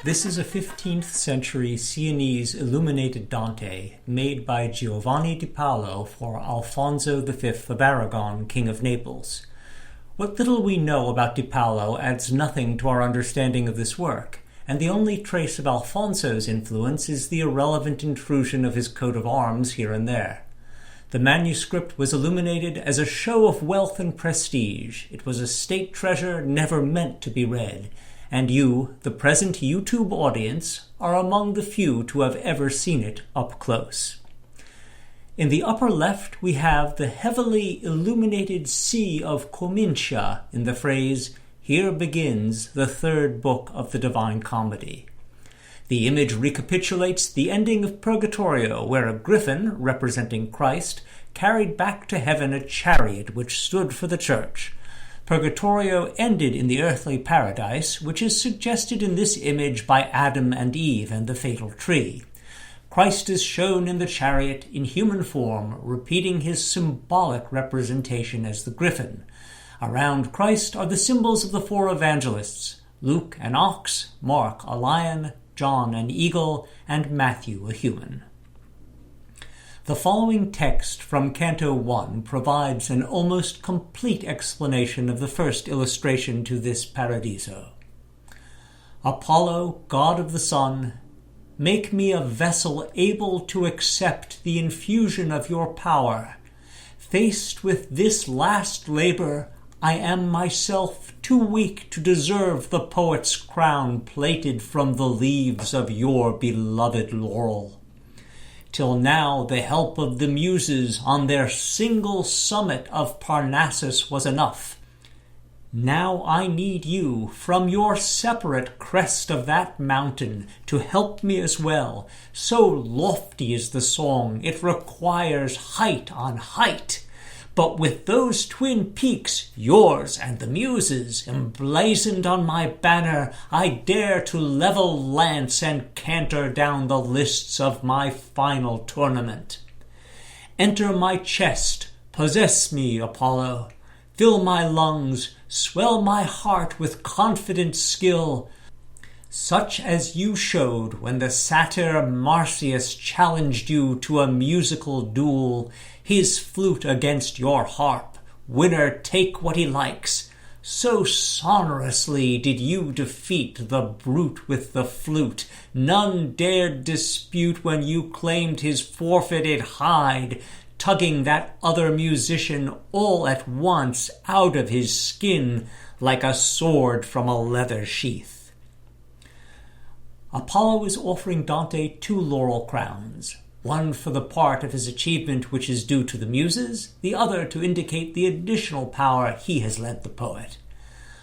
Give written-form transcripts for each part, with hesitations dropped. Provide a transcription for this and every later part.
This is a 15th century Sienese illuminated Dante made by Giovanni di Paolo for Alfonso V of Aragon, King of Naples. What little we know about di Paolo adds nothing to our understanding of this work, and the only trace of Alfonso's influence is the irrelevant intrusion of his coat of arms here and there. The manuscript was illuminated as a show of wealth and prestige. It was a state treasure never meant to be read, and you, the present YouTube audience, are among the few to have ever seen it up close. In the upper left, we have the heavily illuminated Sea of Comincia in the phrase, "Here begins the third book of the Divine Comedy." The image recapitulates the ending of Purgatorio, where a griffin, representing Christ, carried back to heaven a chariot which stood for the Church. Purgatorio ended in the earthly paradise, which is suggested in this image by Adam and Eve and the fatal tree. Christ is shown in the chariot in human form, repeating his symbolic representation as the griffin. Around Christ are the symbols of the four evangelists: Luke an ox, Mark a lion, John an eagle, and Matthew a human. The following text from Canto 1 provides an almost complete explanation of the first illustration to this Paradiso. Apollo, god of the sun, make me a vessel able to accept the infusion of your power. Faced with this last labor, I am myself too weak to deserve the poet's crown plaited from the leaves of your beloved laurel. Till now the help of the Muses on their single summit of Parnassus was enough. Now I need you from your separate crest of that mountain to help me as well. So lofty is the song, it requires height on height. But with those twin peaks, yours and the Muses, emblazoned on my banner, I dare to level lance and canter down the lists of my final tournament. Enter my chest, possess me, Apollo, fill my lungs, swell my heart with confident skill, such as you showed when the satyr Marsyas challenged you to a musical duel, his flute against your harp, winner take what he likes. So sonorously did you defeat the brute with the flute, none dared dispute when you claimed his forfeited hide, tugging that other musician all at once out of his skin like a sword from a leather sheath. Apollo is offering Dante two laurel crowns, one for the part of his achievement which is due to the Muses, the other to indicate the additional power he has lent the poet.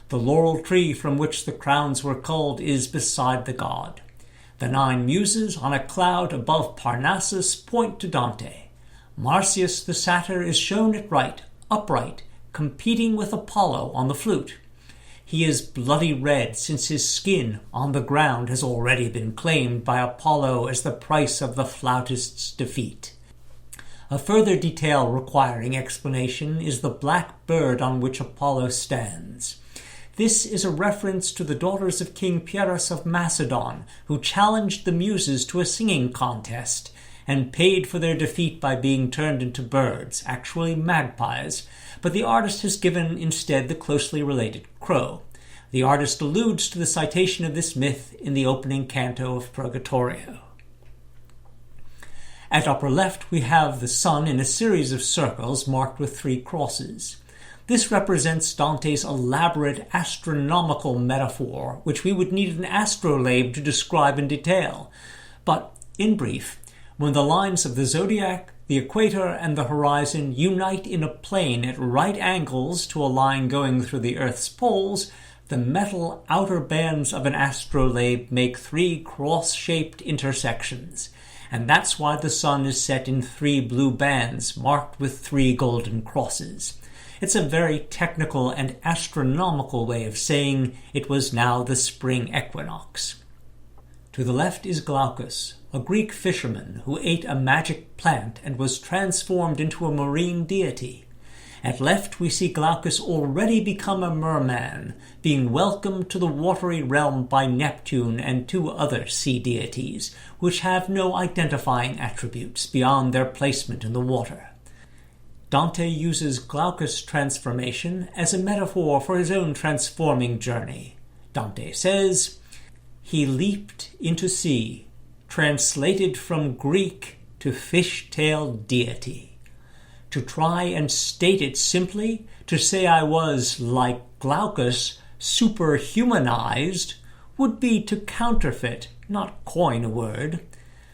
The laurel tree from which the crowns were culled is beside the god. The 9 Muses on a cloud above Parnassus point to Dante. Marsyas the satyr is shown at right, upright, competing with Apollo on the flute. He is bloody red since his skin on the ground has already been claimed by Apollo as the price of the flautist's defeat. A further detail requiring explanation is the black bird on which Apollo stands. This is a reference to the daughters of King Pyrrhus of Macedon, who challenged the Muses to a singing contest and paid for their defeat by being turned into birds, actually magpies, but the artist has given instead the closely related crow. The artist alludes to the citation of this myth in the opening canto of Purgatorio. At upper left we have the sun in a series of circles marked with 3 crosses. This represents Dante's elaborate astronomical metaphor, which we would need an astrolabe to describe in detail. But, in brief, when the lines of the zodiac, the equator, and the horizon unite in a plane at right angles to a line going through the Earth's poles, the metal outer bands of an astrolabe make 3 cross-shaped intersections. And that's why the sun is set in 3 blue bands marked with 3 golden crosses. It's a very technical and astronomical way of saying it was now the spring equinox. To the left is Glaucus, a Greek fisherman who ate a magic plant and was transformed into a marine deity. At left we see Glaucus already become a merman, being welcomed to the watery realm by Neptune and 2 other sea deities, which have no identifying attributes beyond their placement in the water. Dante uses Glaucus' transformation as a metaphor for his own transforming journey. Dante says, "He leaped into sea, translated from Greek to fish-tailed deity. To try and state it simply, to say I was, like Glaucus, superhumanized, would be to counterfeit, not coin a word.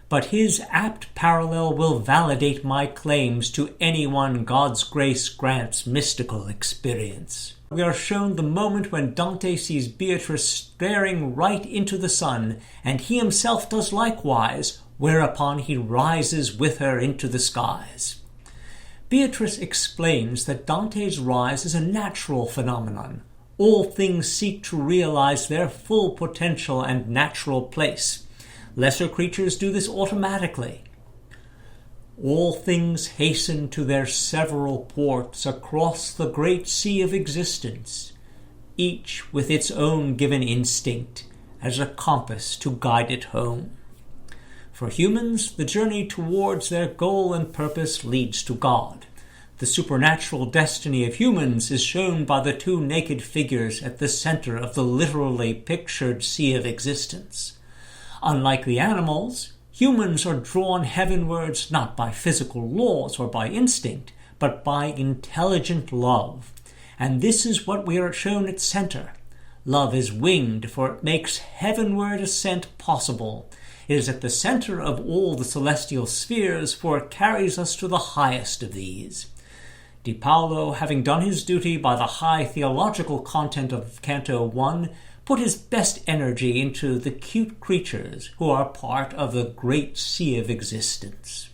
But his apt parallel will validate my claims to anyone God's grace grants mystical experience." We are shown the moment when Dante sees Beatrice staring right into the sun, and he himself does likewise, whereupon he rises with her into the skies. Beatrice explains that Dante's rise is a natural phenomenon. All things seek to realize their full potential and natural place. Lesser creatures do this automatically. All things hasten to their several ports across the great sea of existence, each with its own given instinct as a compass to guide it home. For humans, the journey towards their goal and purpose leads to God. The supernatural destiny of humans is shown by the 2 naked figures at the center of the literally pictured sea of existence. Unlike the animals, humans are drawn heavenwards not by physical laws or by instinct, but by intelligent love. And this is what we are shown at center. Love is winged, for it makes heavenward ascent possible. It is at the center of all the celestial spheres, for it carries us to the highest of these. Di Paolo, having done his duty by the high theological content of Canto 1, put his best energy into the cute creatures who are part of the great sea of existence.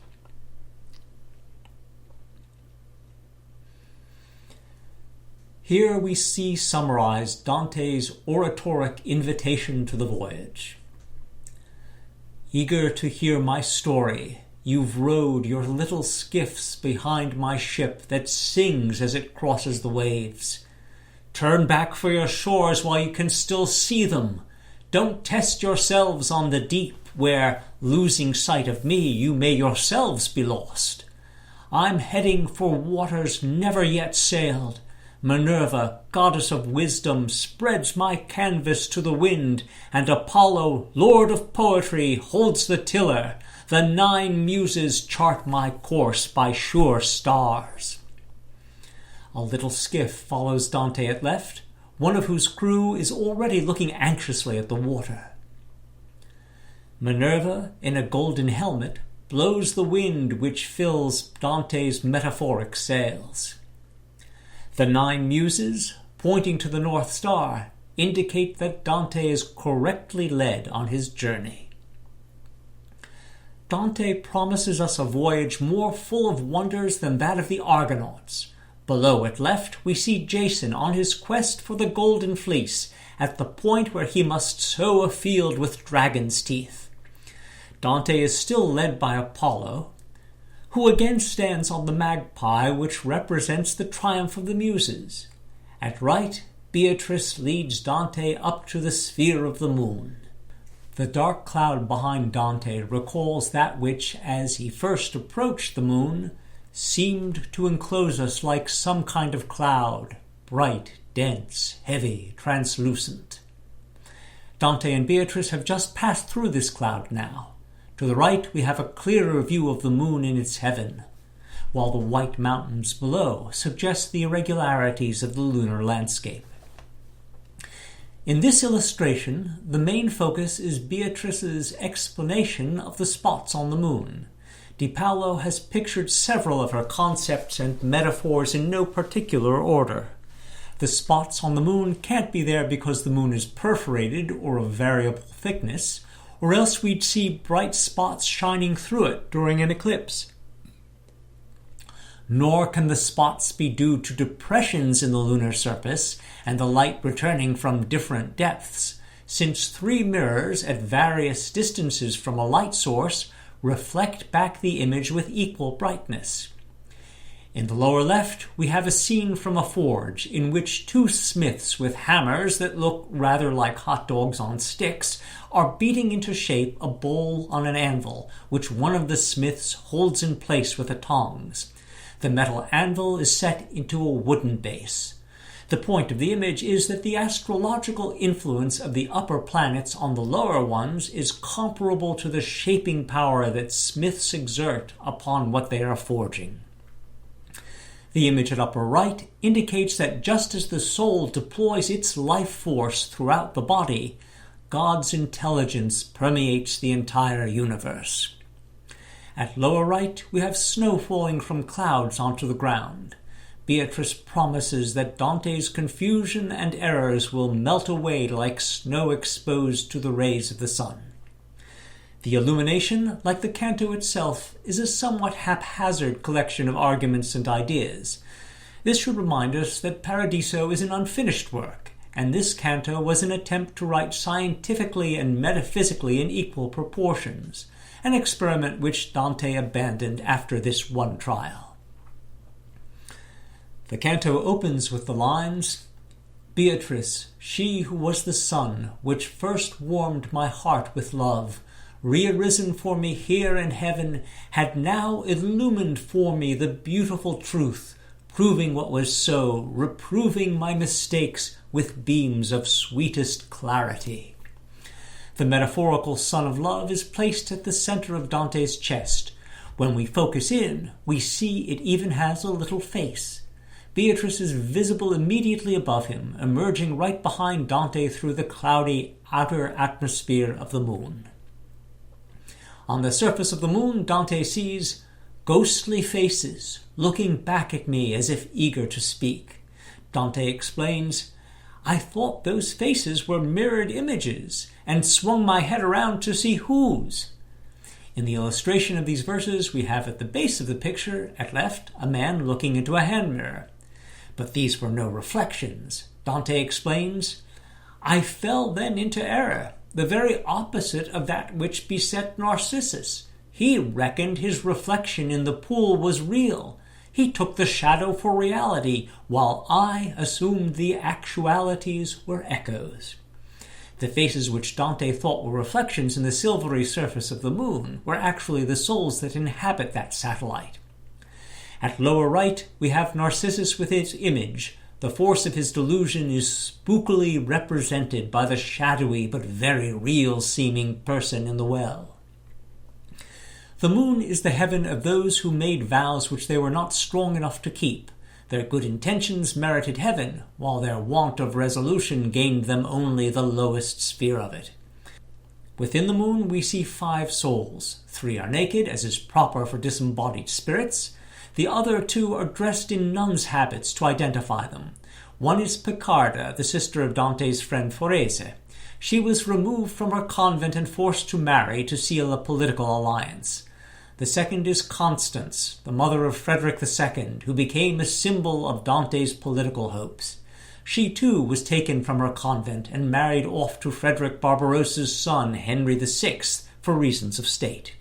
Here we see summarized Dante's oratoric invitation to the voyage. Eager to hear my story, you've rowed your little skiffs behind my ship that sings as it crosses the waves. Turn back for your shores while you can still see them. Don't test yourselves on the deep, where, losing sight of me, you may yourselves be lost. I'm heading for waters never yet sailed. Minerva, goddess of wisdom, spreads my canvas to the wind, and Apollo, lord of poetry, holds the tiller. The 9 Muses chart my course by sure stars. A little skiff follows Dante at left, one of whose crew is already looking anxiously at the water. Minerva, in a golden helmet, blows the wind which fills Dante's metaphoric sails. The 9 Muses, pointing to the North Star, indicate that Dante is correctly led on his journey. Dante promises us a voyage more full of wonders than that of the Argonauts. Below at left, we see Jason on his quest for the Golden Fleece, at the point where he must sow a field with dragon's teeth. Dante is still led by Apollo, who again stands on the magpie which represents the triumph of the Muses. At right, Beatrice leads Dante up to the sphere of the moon. The dark cloud behind Dante recalls that which, as he first approached the moon, seemed to enclose us like some kind of cloud, bright, dense, heavy, translucent. Dante and Beatrice have just passed through this cloud now. To the right we have a clearer view of the moon in its heaven, while the white mountains below suggest the irregularities of the lunar landscape. In this illustration, the main focus is Beatrice's explanation of the spots on the moon. Di Paolo has pictured several of her concepts and metaphors in no particular order. The spots on the moon can't be there because the moon is perforated or of variable thickness, or else we'd see bright spots shining through it during an eclipse. Nor can the spots be due to depressions in the lunar surface and the light returning from different depths, since 3 mirrors at various distances from a light source reflect back the image with equal brightness. In the lower left, we have a scene from a forge in which two smiths with hammers that look rather like hot dogs on sticks are beating into shape a bowl on an anvil, which one of the smiths holds in place with the tongs. The metal anvil is set into a wooden base. The point of the image is that the astrological influence of the upper planets on the lower ones is comparable to the shaping power that smiths exert upon what they are forging. The image at upper right indicates that just as the soul deploys its life force throughout the body, God's intelligence permeates the entire universe. At lower right, we have snow falling from clouds onto the ground. Beatrice promises that Dante's confusion and errors will melt away like snow exposed to the rays of the sun. The illumination, like the canto itself, is a somewhat haphazard collection of arguments and ideas. This should remind us that Paradiso is an unfinished work, and this canto was an attempt to write scientifically and metaphysically in equal proportions, an experiment which Dante abandoned after this one trial. The canto opens with the lines, "Beatrice, she who was the sun, which first warmed my heart with love, re-arisen for me here in heaven, had now illumined for me the beautiful truth, proving what was so, reproving my mistakes with beams of sweetest clarity." The metaphorical sun of love is placed at the center of Dante's chest. When we focus in, we see it even has a little face. Beatrice is visible immediately above him, emerging right behind Dante through the cloudy outer atmosphere of the moon. On the surface of the moon, Dante sees ghostly faces looking back at me as if eager to speak. Dante explains, "I thought those faces were mirrored images and swung my head around to see whose." In the illustration of these verses, we have at the base of the picture, at left, a man looking into a hand mirror. But these were no reflections. Dante explains, "I fell then into error, the very opposite of that which beset Narcissus. He reckoned his reflection in the pool was real. He took the shadow for reality, while I assumed the actualities were echoes." The faces which Dante thought were reflections in the silvery surface of the moon were actually the souls that inhabit that satellite. At lower right, we have Narcissus with his image. The force of his delusion is spookily represented by the shadowy but very real-seeming person in the well. The moon is the heaven of those who made vows which they were not strong enough to keep. Their good intentions merited heaven, while their want of resolution gained them only the lowest sphere of it. Within the moon we see 5 souls. 3 are naked, as is proper for disembodied spirits. The other 2 are dressed in nuns' habits to identify them. One is Picarda, the sister of Dante's friend Forese. She was removed from her convent and forced to marry to seal a political alliance. The second is Constance, the mother of Frederick II, who became a symbol of Dante's political hopes. She too was taken from her convent and married off to Frederick Barbarossa's son, Henry VI, for reasons of state.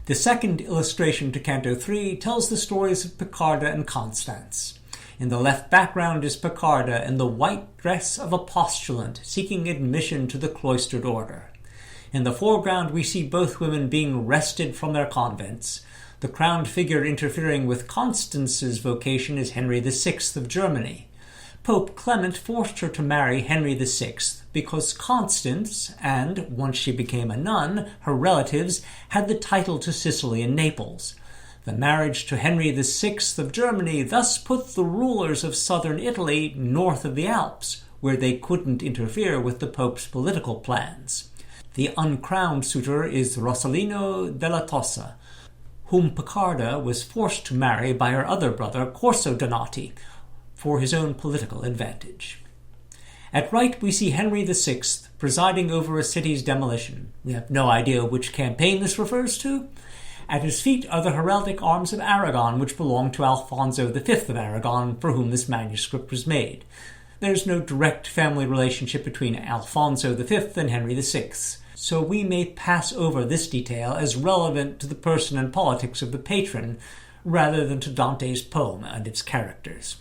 The second illustration to Canto 3 tells the stories of Picarda and Constance. In the left background is Picarda in the white dress of a postulant seeking admission to the cloistered order. In the foreground we see both women being wrested from their convents. The crowned figure interfering with Constance's vocation is Henry VI of Germany. Pope Clement forced her to marry Henry VI because Constance, and, once she became a nun, her relatives, had the title to Sicily and Naples. The marriage to Henry VI of Germany thus put the rulers of southern Italy north of the Alps, where they couldn't interfere with the Pope's political plans. The uncrowned suitor is Rossellino della Tossa, whom Picarda was forced to marry by her other brother Corso Donati, for his own political advantage. At right we see Henry VI presiding over a city's demolition. We have no idea which campaign this refers to. At his feet are the heraldic arms of Aragon, which belonged to Alfonso V of Aragon, for whom this manuscript was made. There's no direct family relationship between Alfonso V and Henry VI, so we may pass over this detail as relevant to the person and politics of the patron, rather than to Dante's poem and its characters.